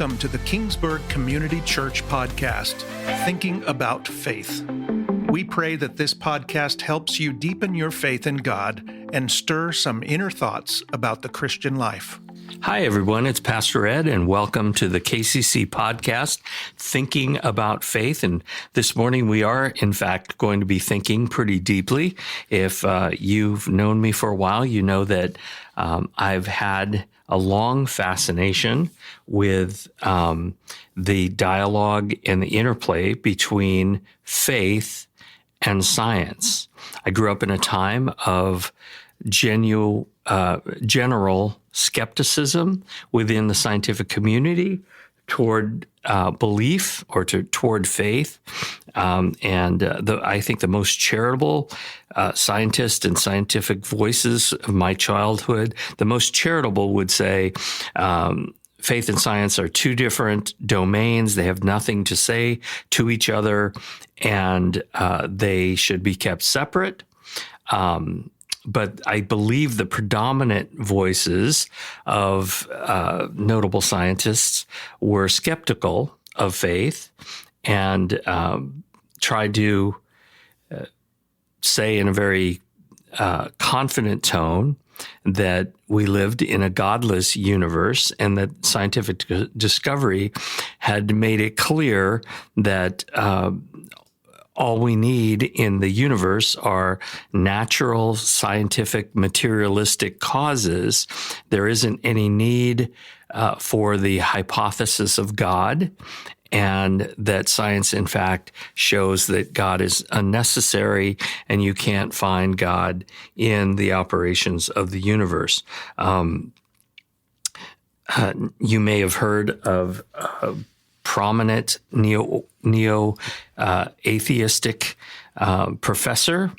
Welcome to the Kingsburg Community Church podcast, Thinking About Faith. We pray that this podcast helps you deepen your faith in God and stir some inner thoughts about the Christian life. Hi, everyone. It's Pastor Ed, and welcome to the KCC podcast, Thinking About Faith. And this morning we are, in fact, going to be thinking pretty deeply. If you've known me for a while, you know that I've had a long fascination with the dialogue and the interplay between faith and science. I grew up in a time of general skepticism within the scientific community toward belief or toward faith. I think the most charitable scientists and scientific voices of my childhood, the most charitable would say, faith and science are two different domains. They have nothing to say to each other, and they should be kept separate. But I believe the predominant voices of notable scientists were skeptical of faith and tried to say in a very confident tone that we lived in a godless universe and that scientific discovery had made it clear that all we need in the universe are natural, scientific, materialistic causes. There isn't any need for the hypothesis of God, and that science, in fact, shows that God is unnecessary and you can't find God in the operations of the universe. You may have heard of prominent neo-atheistic professor,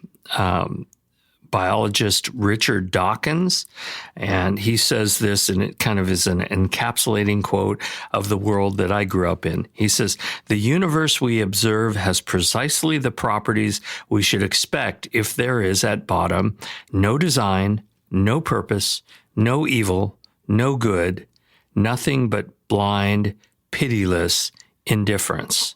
biologist Richard Dawkins, and he says this, and it kind of is an encapsulating quote of the world that I grew up in. He says, "The universe we observe has precisely the properties we should expect if there is, at bottom, no design, no purpose, no evil, no good, nothing but blind, pitiless indifference."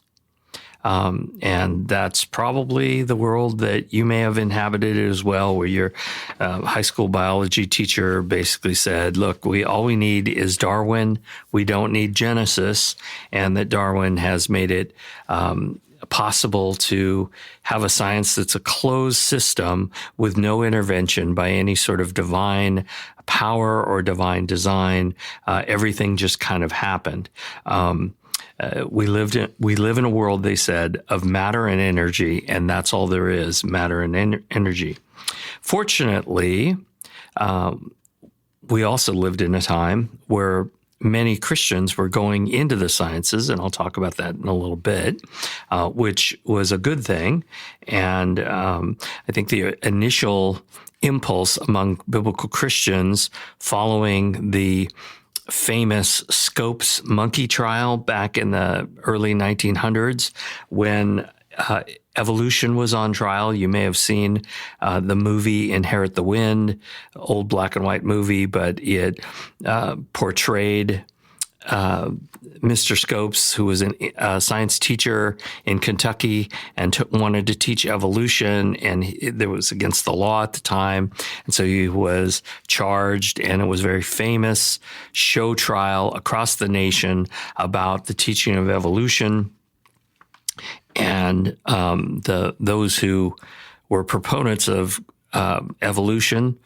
And that's probably the world that you may have inhabited as well, where your high school biology teacher basically said, look, all we need is Darwin. We don't need Genesis. And that Darwin has made it possible to have a science that's a closed system with no intervention by any sort of divine power or divine design. Everything just kind of happened. We live in a world, they said, of matter and energy, and that's all there is, matter and energy. Fortunately, we also lived in a time where many Christians were going into the sciences, and I'll talk about that in a little bit, which was a good thing. And I think the initial impulse among biblical Christians following the famous Scopes monkey trial back in the early 1900s when evolution was on trial. You may have seen the movie Inherit the Wind, old black and white movie, but it portrayed Mr. Scopes, who was a science teacher in Kentucky and wanted to teach evolution, and there was against the law at the time. And so he was charged, and it was a very famous show trial across the nation about the teaching of evolution. And those who were proponents of evolution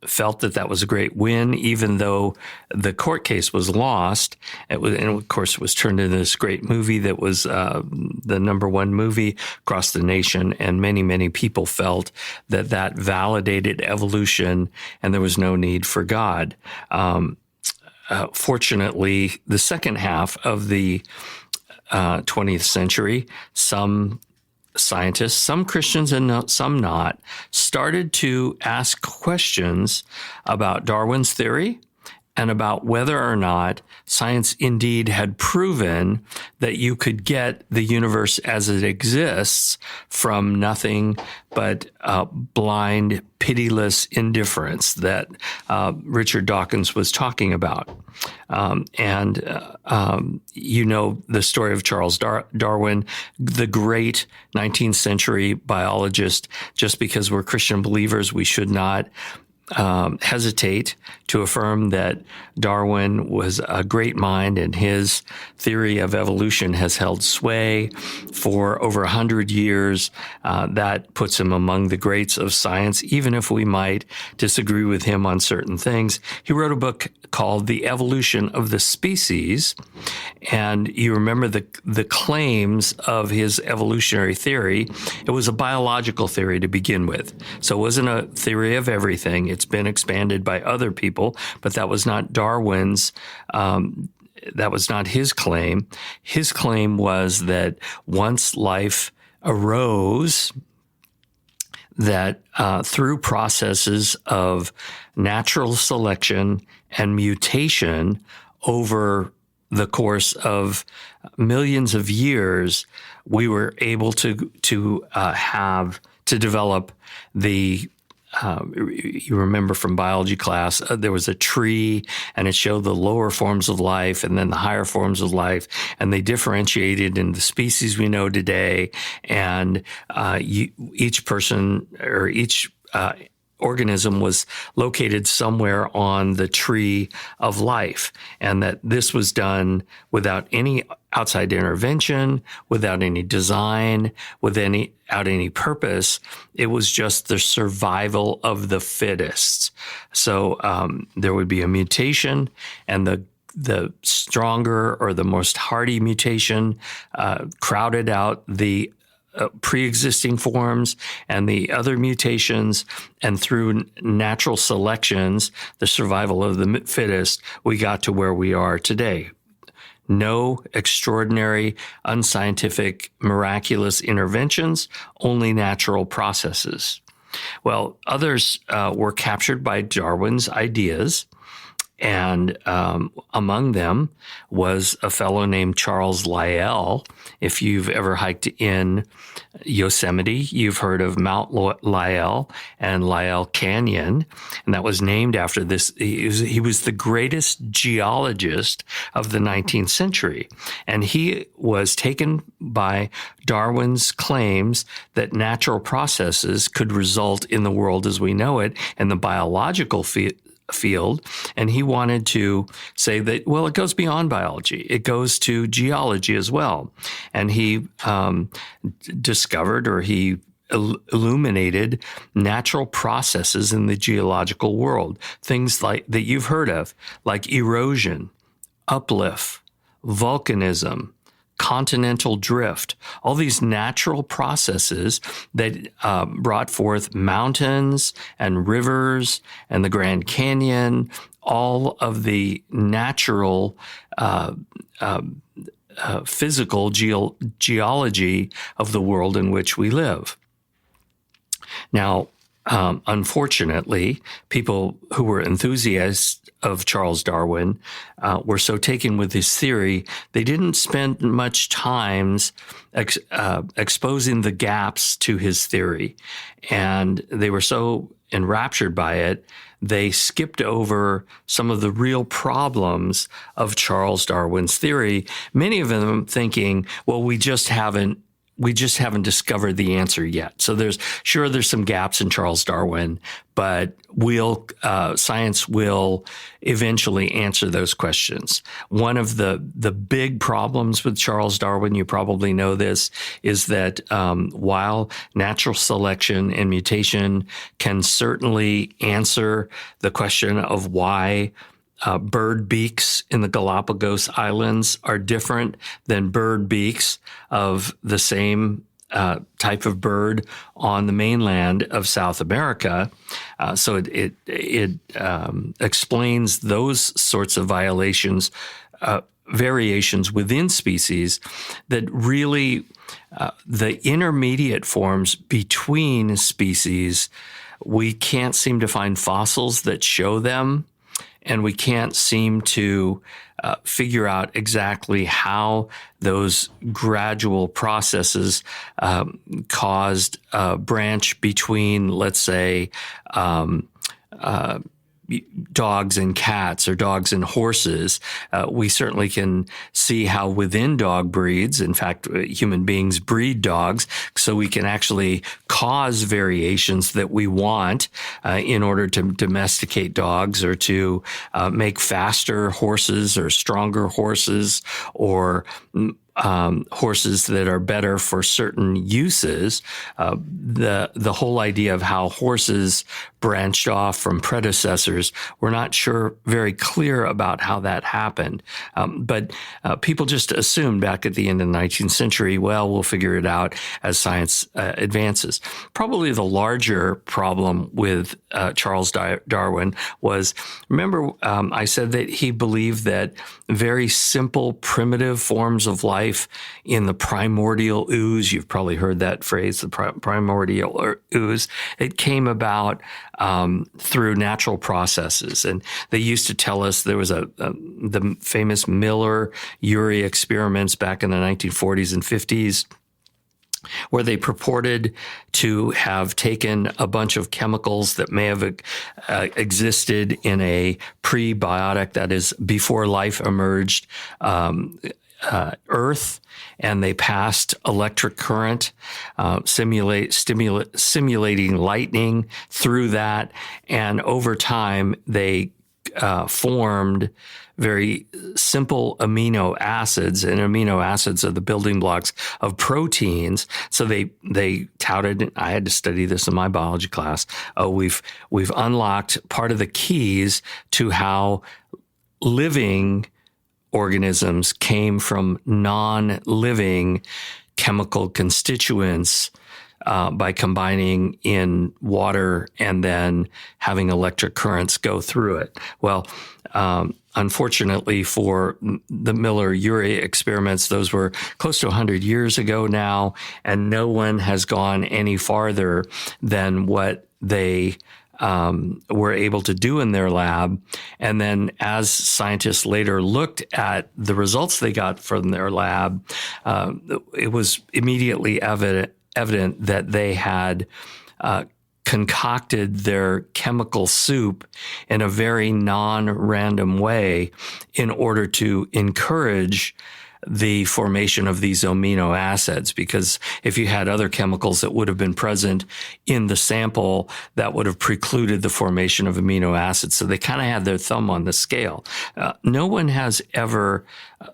felt that was a great win, even though the court case was lost. And of course, it was turned into this great movie that was the number one movie across the nation. And many, many people felt that validated evolution and there was no need for God. Fortunately, the second half of the 20th century, some scientists, some Christians and some not, started to ask questions about Darwin's theory and about whether or not science indeed had proven that you could get the universe as it exists from nothing but blind, pitiless indifference that Richard Dawkins was talking about. You know the story of Charles Darwin, the great 19th century biologist. Just because we're Christian believers, we should not hesitate to affirm that Darwin was a great mind, and his theory of evolution has held sway for over 100 years. That puts him among the greats of science, even if we might disagree with him on certain things. He wrote a book called The Evolution of the Species, and you remember the claims of his evolutionary theory. It was a biological theory to begin with, so it wasn't a theory of everything. It's been expanded by other people, but that was not Darwin's. That was not his claim. His claim was that once life arose, that through processes of natural selection and mutation over the course of millions of years, we were able to develop the you remember from biology class, there was a tree and it showed the lower forms of life and then the higher forms of life, and they differentiated in the species we know today. And each person or each organism was located somewhere on the tree of life, and that this was done without any outside intervention, without any design, without any purpose. It was just the survival of the fittest. So there would be a mutation, and the stronger or the most hardy mutation crowded out the pre-existing forms and the other mutations, and through natural selections, the survival of the fittest, we got to where we are today. No extraordinary, unscientific, miraculous interventions, only natural processes. Well, others were captured by Darwin's ideas, and among them was a fellow named Charles Lyell. If you've ever hiked in Yosemite, you've heard of Mount Lyell and Lyell Canyon, and that was named after this. He was the greatest geologist of the 19th century, and he was taken by Darwin's claims that natural processes could result in the world as we know it in the biological field, and he wanted to say that, well, it goes beyond biology. It goes to geology as well. And he discovered, or he illuminated, natural processes in the geological world, things like that you've heard of, like erosion, uplift, volcanism, continental drift, all these natural processes that brought forth mountains and rivers and the Grand Canyon, all of the natural physical geology of the world in which we live. Now, unfortunately, people who were enthusiasts of Charles Darwin were so taken with his theory, they didn't spend much time exposing the gaps to his theory. And they were so enraptured by it, they skipped over some of the real problems of Charles Darwin's theory, many of them thinking, well, we just haven't discovered the answer yet. So there's some gaps in Charles Darwin, but science will eventually answer those questions. One of the big problems with Charles Darwin, you probably know this, is that while natural selection and mutation can certainly answer the question of why bird beaks in the Galapagos Islands are different than bird beaks of the same type of bird on the mainland of South America. So it explains those sorts of variations within species that really the intermediate forms between species, we can't seem to find fossils that show them. and we can't seem to figure out exactly how those gradual processes caused a branch between, let's say, dogs and cats or dogs and horses. We certainly can see how within dog breeds, in fact, human beings breed dogs, so we can actually cause variations that we want in order to domesticate dogs or to make faster horses or stronger horses or horses that are better for certain uses. The whole idea of how horses branched off from predecessors, we're not sure very clear about how that happened. But people just assumed back at the end of the 19th century, well, we'll figure it out as science advances. Probably the larger problem with Charles Darwin was, remember, I said that he believed that very simple, primitive forms of life in the primordial ooze, you've probably heard that phrase, the primordial ooze, it came about through natural processes. And they used to tell us there was the famous Miller-Urey experiments back in the 1940s and 50s, where they purported to have taken a bunch of chemicals that may have existed in a prebiotic, that is, before life emerged, Earth, and they passed electric current, simulating lightning through that, and over time they formed very simple amino acids, and amino acids are the building blocks of proteins. So they touted, I had to study this in my biology class, we've unlocked part of the keys to how living organisms came from non-living chemical constituents by combining in water and then having electric currents go through it. Well, unfortunately for the Miller-Urey experiments, those were close to 100 years ago now, and no one has gone any farther than what they were able to do in their lab. And then as scientists later looked at the results they got from their lab, it was immediately evident that they had concocted their chemical soup in a very non-random way in order to encourage the formation of these amino acids, because if you had other chemicals that would have been present in the sample, that would have precluded the formation of amino acids. So they kind of had their thumb on the scale. No one has ever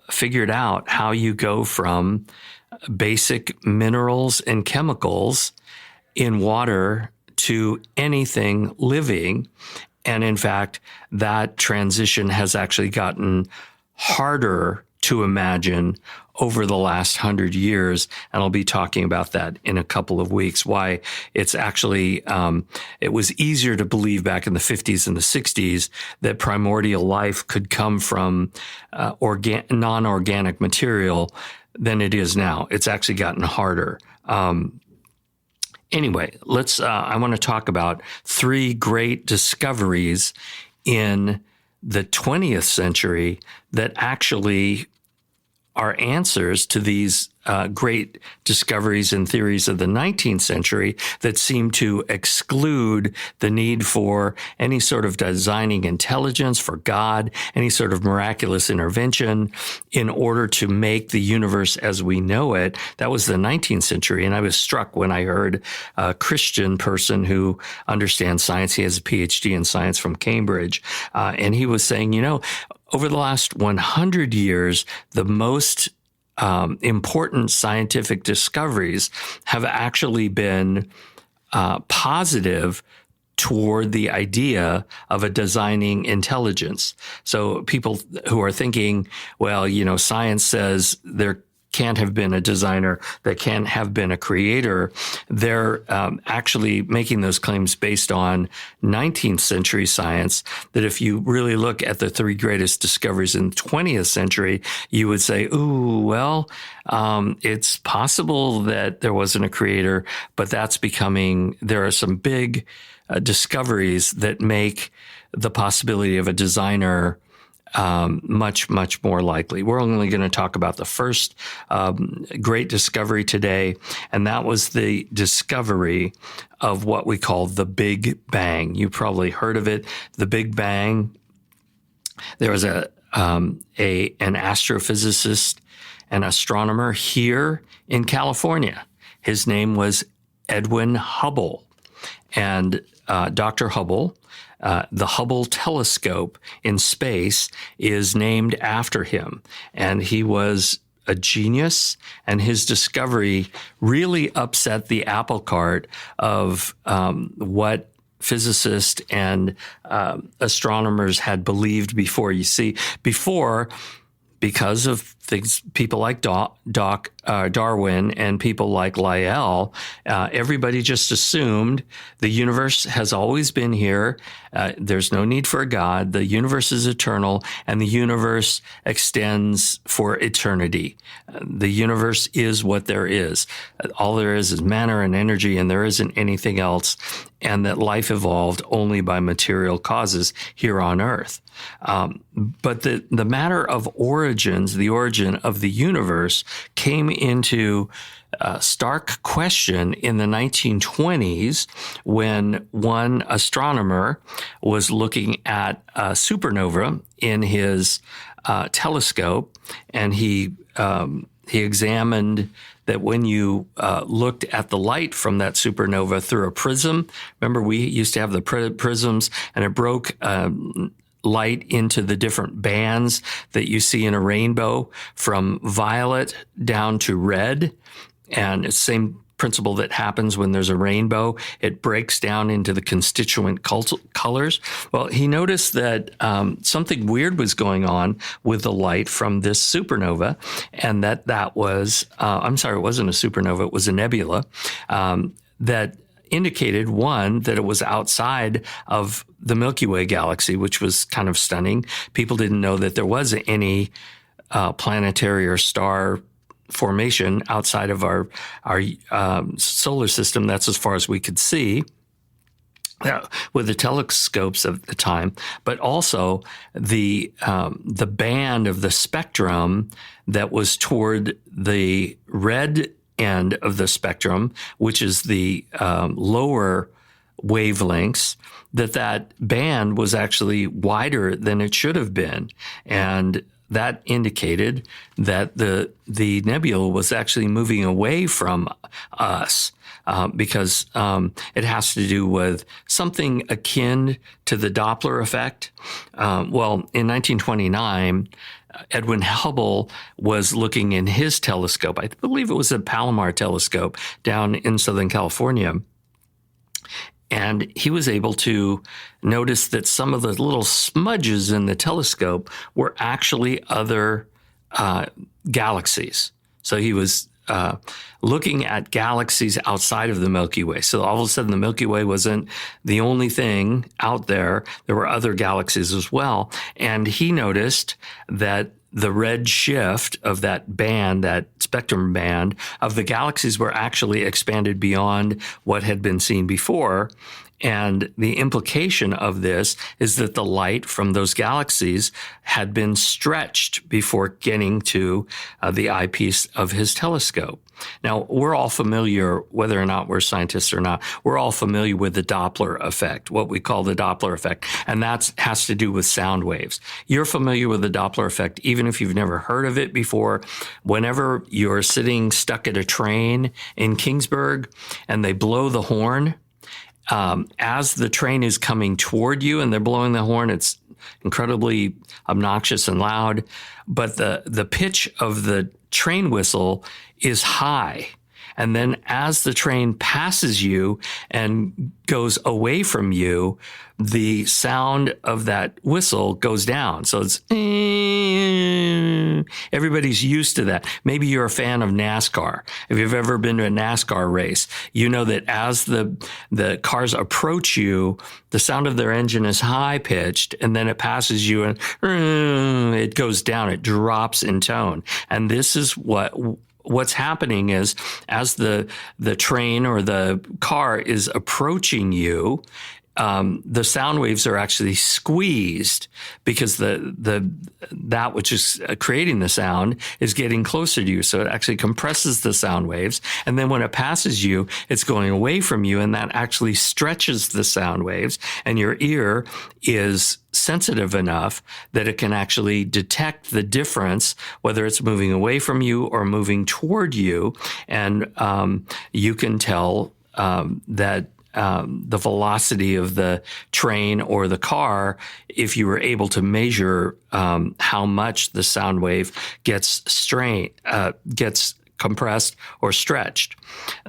figured out how you go from basic minerals and chemicals in water to anything living. And in fact, that transition has actually gotten harder to imagine over the last 100 years. And I'll be talking about that in a couple of weeks, why it's actually, it was easier to believe back in the 50s and the 60s that primordial life could come from non-organic material than it is now. It's actually gotten harder. Anyway, I want to talk about three great discoveries in the 20th century that actually are answers to these great discoveries and theories of the 19th century that seem to exclude the need for any sort of designing intelligence, for God, any sort of miraculous intervention in order to make the universe as we know it. That was the 19th century. And I was struck when I heard a Christian person who understands science. He has a PhD in science from Cambridge. And he was saying, over the last 100 years, the most important scientific discoveries have actually been positive toward the idea of a designing intelligence. So people who are thinking, well, science says there can't have been a designer, that can't have been a creator. They're actually making those claims based on 19th century science, that if you really look at the three greatest discoveries in the 20th century, you would say, ooh, well, it's possible that there wasn't a creator, but there are some big discoveries that make the possibility of a designer much, much more likely. We're only going to talk about the first great discovery today, and that was the discovery of what we call the Big Bang. You probably heard of it, the Big Bang. There was an astrophysicist and astronomer here in California. His name was Edwin Hubble, and Dr. Hubble. The Hubble telescope in space is named after him, and he was a genius, and his discovery really upset the apple cart of what physicists and astronomers had believed before. You see, before, because of things, people like Darwin and people like Lyell, everybody just assumed the universe has always been here. There's no need for a God. The universe is eternal, and the universe extends for eternity. The universe is what there is. All there is matter and energy, and there isn't anything else, and that life evolved only by material causes here on Earth. But the matter of origins, the origin of the universe, came into stark question in the 1920s when one astronomer was looking at a supernova in his telescope, and he examined that when you looked at the light from that supernova through a prism. Remember, we used to have the prisms, and it broke light into the different bands that you see in a rainbow, from violet down to red. And it's the same principle that happens when there's a rainbow. It breaks down into the constituent colors. Well, he noticed that something weird was going on with the light from this supernova, and that was, it wasn't a supernova, it was a nebula, that indicated, one, that it was outside of the Milky Way galaxy, which was kind of stunning. People didn't know that there was any planetary or star formation outside of our solar system. That's as far as we could see with the telescopes of the time. But also the band of the spectrum that was toward the red end of the spectrum, which is the lower wavelengths, that band was actually wider than it should have been. And that indicated that the nebula was actually moving away from us, because it has to do with something akin to the Doppler effect. Well, in 1929, Edwin Hubble was looking in his telescope. I believe it was a Palomar telescope down in Southern California. And he was able to notice that some of the little smudges in the telescope were actually other galaxies. So he was looking at galaxies outside of the Milky Way. So all of a sudden, the Milky Way wasn't the only thing out there. There were other galaxies as well. And he noticed that the red shift of that band, that spectrum band of the galaxies, were actually expanded beyond what had been seen before. And the implication of this is that the light from those galaxies had been stretched before getting to the eyepiece of his telescope. Now, we're all familiar, whether or not we're scientists or not, we're all familiar with the Doppler effect, what we call the Doppler effect, and that has to do with sound waves. You're familiar with the Doppler effect, even if you've never heard of it before. Whenever you're sitting stuck at a train in Kingsburg and they blow the horn, as the train is coming toward you and they're blowing the horn, it's incredibly obnoxious and loud, but the pitch of the train whistle is high. And then as the train passes you and goes away from you, the sound of that whistle goes down. So it's, everybody's used to that. Maybe you're a fan of NASCAR. If you've ever been to a NASCAR race, you know that as the cars approach you, the sound of their engine is high pitched, and then it passes you and it goes down. It drops in tone. And this is what's happening is as the train or the car is approaching you, the sound waves are actually squeezed because that which is creating the sound is getting closer to you. So it actually compresses the sound waves. And then when it passes you, it's going away from you, and that actually stretches the sound waves. And your ear is sensitive enough that it can actually detect the difference, whether it's moving away from you or moving toward you. And you can tell that the velocity of the train or the car, if you were able to measure how much the sound wave gets compressed or stretched.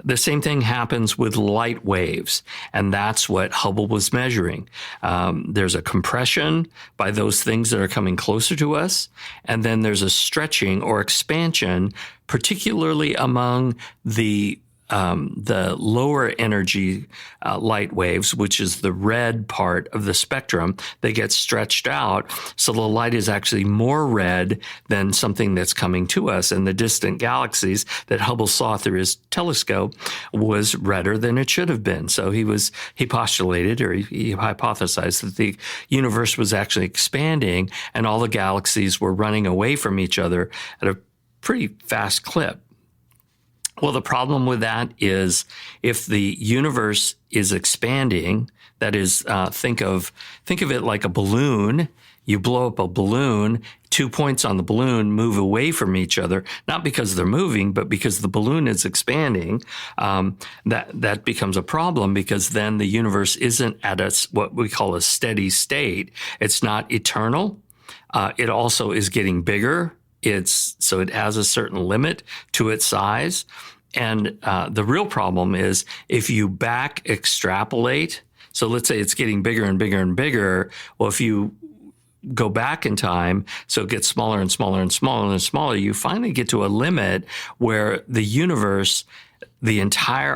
The same thing happens with light waves, and that's what Hubble was measuring. There's a compression by those things that are coming closer to us, and then there's a stretching or expansion, particularly among the lower energy light waves, which is the red part of the spectrum. They get stretched out, so the light is actually more red than something that's coming to us. And the distant galaxies that Hubble saw through his telescope was redder than it should have been. So he postulated, or he hypothesized, that the universe was actually expanding and all the galaxies were running away from each other at a pretty fast clip. Well, the problem with that is if the universe is expanding, that is, think of it like a balloon. You blow up a balloon, 2 points on the balloon move away from each other, not because they're moving, but because the balloon is expanding. That becomes a problem, because then the universe isn't at what we call a steady state. It's not eternal. It also is getting bigger. So it has a certain limit to its size. And the real problem is if you back extrapolate, so let's say it's getting bigger and bigger and bigger. Well, if you go back in time, so it gets smaller and smaller and smaller and smaller, you finally get to a limit where the universe,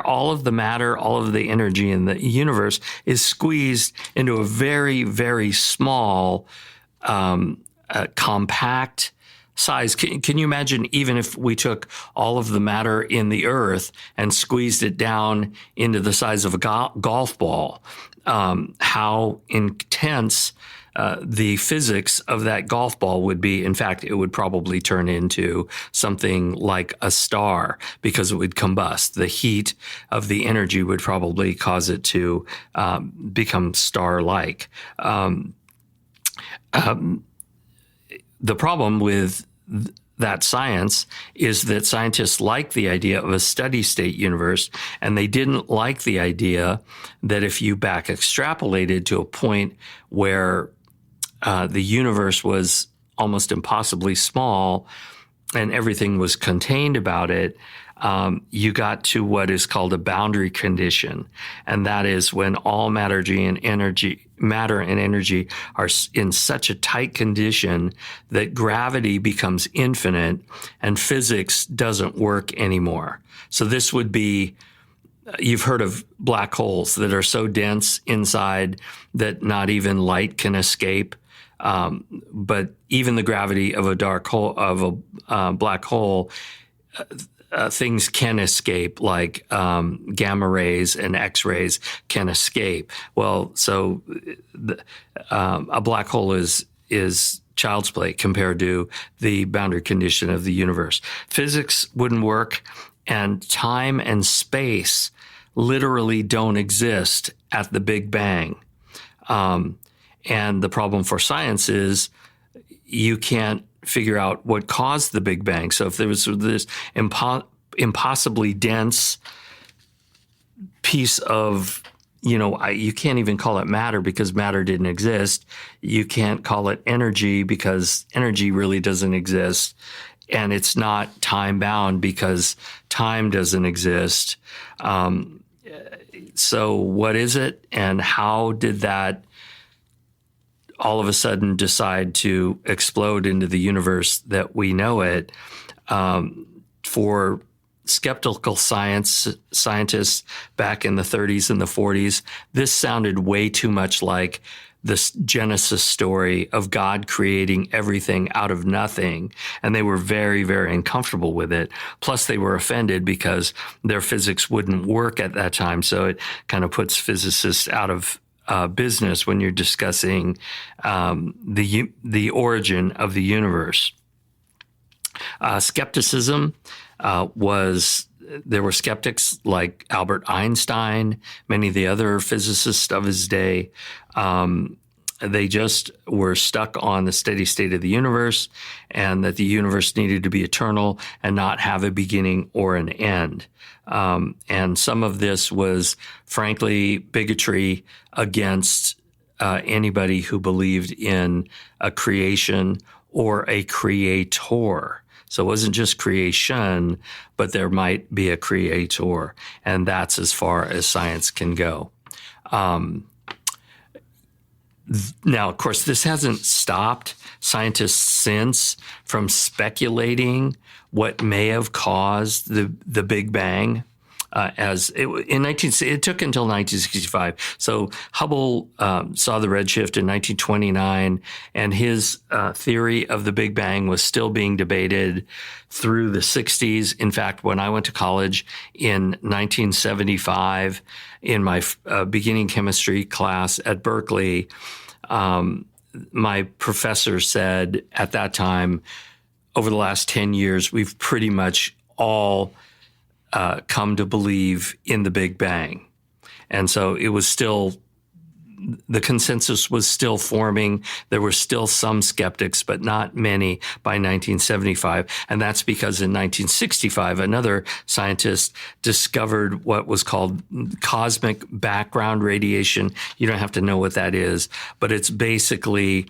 all of the matter, all of the energy in the universe is squeezed into a very, very small, compact size. Can you imagine, even if we took all of the matter in the earth and squeezed it down into the size of a golf ball, how intense the physics of that golf ball would be? In fact, it would probably turn into something like a star, because it would combust. The heat of the energy would probably cause it to become star-like. The problem with that science is that scientists like the idea of a steady state universe, and they didn't like the idea that if you back extrapolated to a point where the universe was almost impossibly small and everything was contained about it, you got to what is called a boundary condition. And that is when all matter and energy are in such a tight condition that gravity becomes infinite and physics doesn't work anymore. So this would be, you've heard of black holes that are so dense inside that not even light can escape. But even the gravity of a black hole, things can escape, like gamma rays and X-rays can escape. Well, so a black hole is child's play compared to the boundary condition of the universe. Physics wouldn't work, and time and space literally don't exist at the Big Bang. And the problem for science is you can't figure out what caused the Big Bang. So if there was this impossibly dense piece of, you can't even call it matter because matter didn't exist. You can't call it energy because energy really doesn't exist. And it's not time bound because time doesn't exist. So what is it, and how did that all of a sudden decide to explode into the universe that we know it? For skeptical scientists back in the 30s and the 40s, this sounded way too much like this Genesis story of God creating everything out of nothing. And they were very, very uncomfortable with it. Plus, they were offended because their physics wouldn't work at that time. So it kind of puts physicists out of business when you're discussing the origin of the universe. Skepticism there were skeptics like Albert Einstein, many of the other physicists of his day. They just were stuck on the steady state of the universe, and that the universe needed to be eternal and not have a beginning or an end. And some of this was, frankly, bigotry against anybody who believed in a creation or a creator. So it wasn't just creation, but there might be a creator, and that's as far as science can go. Now, of course, this hasn't stopped scientists since from speculating what may have caused the Big Bang. It took until 1965. So Hubble saw the redshift in 1929, and his theory of the Big Bang was still being debated through the 60s. In fact, when I went to college in 1975, in my beginning chemistry class at Berkeley, my professor said at that time, over the last 10 years, we've pretty much all come to believe in the Big Bang. And so it was still, the consensus was still forming. There were still some skeptics, but not many by 1975. And that's because in 1965, another scientist discovered what was called cosmic background radiation. You don't have to know what that is, but it's basically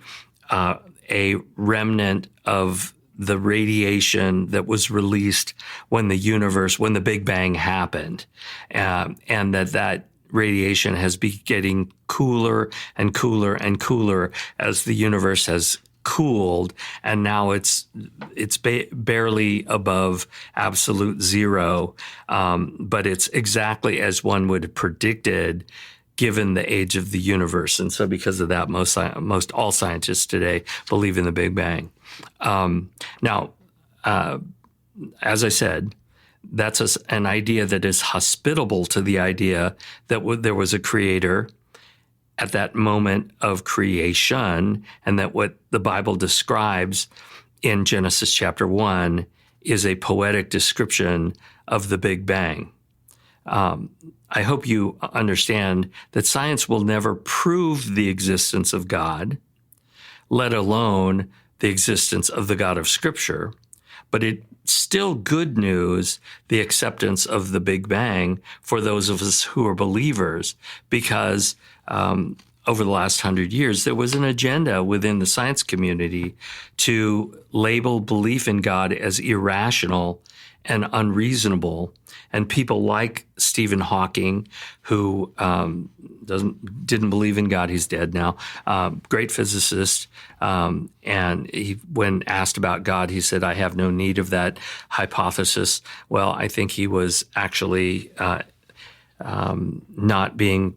a remnant of the radiation that was released when the Big Bang happened, and that radiation has been getting cooler and cooler and cooler as the universe has cooled, and now it's barely above absolute zero, but it's exactly as one would have predicted given the age of the universe. And so because of that, most all scientists today believe in the Big Bang. Now, as I said, that's an idea that is hospitable to the idea that there was a creator at that moment of creation, and that what the Bible describes in Genesis chapter 1 is a poetic description of the Big Bang. I hope you understand that science will never prove the existence of God, let alone the existence of the God of Scripture, but it's still good news, the acceptance of the Big Bang for those of us who are believers, because over the last 100 years, there was an agenda within the science community to label belief in God as irrational and unreasonable. And people like Stephen Hawking, who didn't believe in God, he's dead now, great physicist. And when asked about God, he said, "I have no need of that hypothesis." Well, I think he was actually not being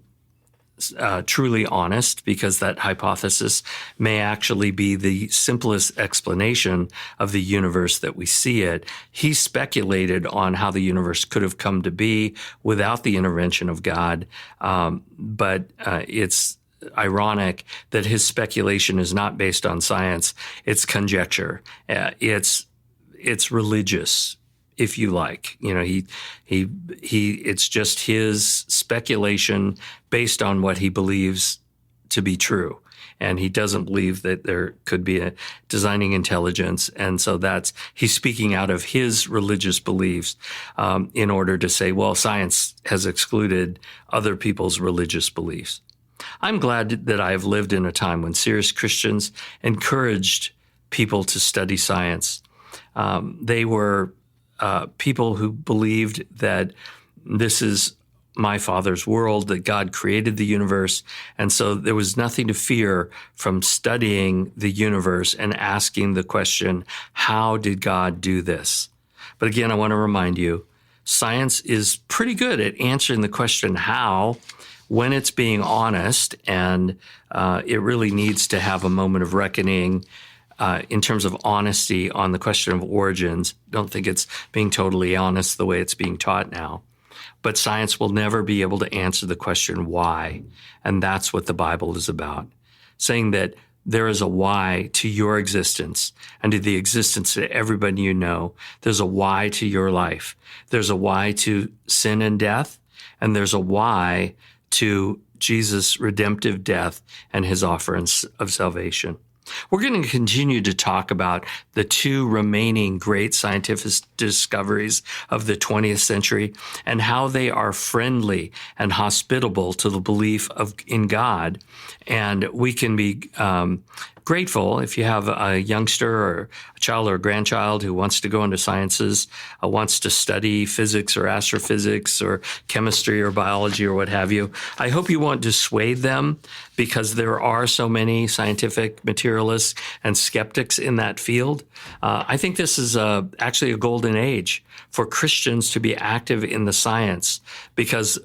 truly honest, because that hypothesis may actually be the simplest explanation of the universe that we see it. He speculated on how the universe could have come to be without the intervention of God, but it's ironic that his speculation is not based on science. It's conjecture. It's religious, if you like. You know, it's just his speculation based on what he believes to be true. And he doesn't believe that there could be a designing intelligence. And so he's speaking out of his religious beliefs in order to say, well, science has excluded other people's religious beliefs. I'm glad that I've lived in a time when serious Christians encouraged people to study science. They were people who believed that this is my Father's world, that God created the universe. And so there was nothing to fear from studying the universe and asking the question, how did God do this? But again, I want to remind you, science is pretty good at answering the question how when it's being honest, and it really needs to have a moment of reckoning in terms of honesty on the question of origins. Don't think it's being totally honest the way it's being taught now. But science will never be able to answer the question why. And that's what the Bible is about, saying that there is a why to your existence and to the existence of everybody you know. There's a why to your life. There's a why to sin and death, and there's a why to Jesus' redemptive death and his offer of salvation. We're going to continue to talk about the two remaining great scientific discoveries of the 20th century and how they are friendly and hospitable to the belief in God. And we can be grateful if you have a youngster or a child or a grandchild who wants to go into sciences, wants to study physics or astrophysics or chemistry or biology or what have you. I hope you won't dissuade them, because there are so many scientific materialists and skeptics in that field. I think this is actually a golden age for Christians to be active in the science, because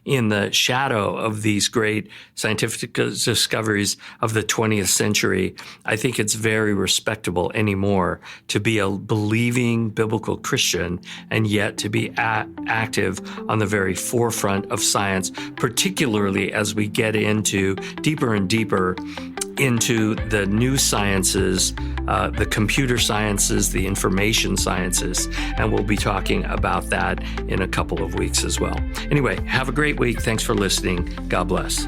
in the shadow of these great scientific discoveries of the 20th century, I think it's very respectable anymore to be a believing biblical Christian and yet to be active on the very forefront of science, particularly as we get into deeper and deeper into the new sciences, the computer sciences, the information sciences, and we'll be talking about that in a couple of weeks as well. Anyway, have a great week. Thanks for listening. God bless.